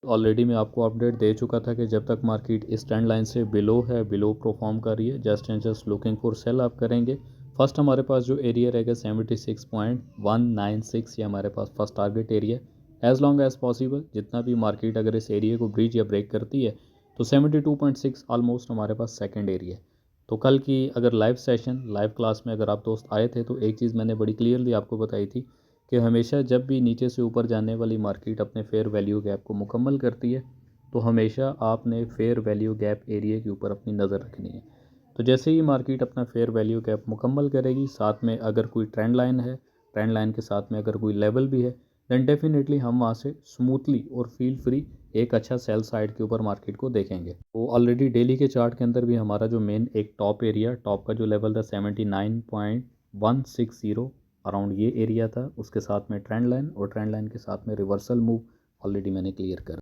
Already मैं आपको update दे चुका था कि जब तक मार्केट इस ट्रेंड लाइन से बिलो है, बिलो परफॉर्म कर रही है, just and just looking for sale आप करेंगे। फर्स्ट हमारे पास जो एरिया रहेगा 76.196, ये हमारे पास फर्स्ट टारगेट एरिया है। एज लॉन्ग एज पॉसिबल जितना भी मार्केट अगर इस एरिया को ब्रीच या ब्रेक करती है तो 72.6 ऑलमोस्ट हमारे पास सेकंड एरिया है। तो कल की अगर लाइव सेशन लाइव क्लास में अगर आप दोस्त आए थे तो एक चीज़ मैंने बड़ी क्लियरली आपको बताई थी कि हमेशा जब भी नीचे से ऊपर जाने वाली मार्केट अपने फेयर वैल्यू गैप को मुकम्मल करती है तो हमेशा आपने फेयर वैल्यू गैप एरिया के ऊपर अपनी नज़र रखनी है। तो जैसे ही मार्केट अपना फेयर वैल्यू गैप मुकम्मल करेगी, साथ में अगर कोई ट्रेंड लाइन है, ट्रेंड लाइन के साथ में अगर कोई लेवल भी है, देन डेफिनेटली हम वहाँ से स्मूथली और फील फ्री एक अच्छा सेल साइड के ऊपर मार्केट को देखेंगे। तो ऑलरेडी डेली के चार्ट के अंदर भी हमारा जो मेन एक टॉप एरिया, टॉप का जो लेवल था 79.160 अराउंड ये एरिया था, उसके साथ में ट्रेंड लाइन और ट्रेंड लाइन के साथ में रिवर्सल मूव ऑलरेडी मैंने क्लियर कर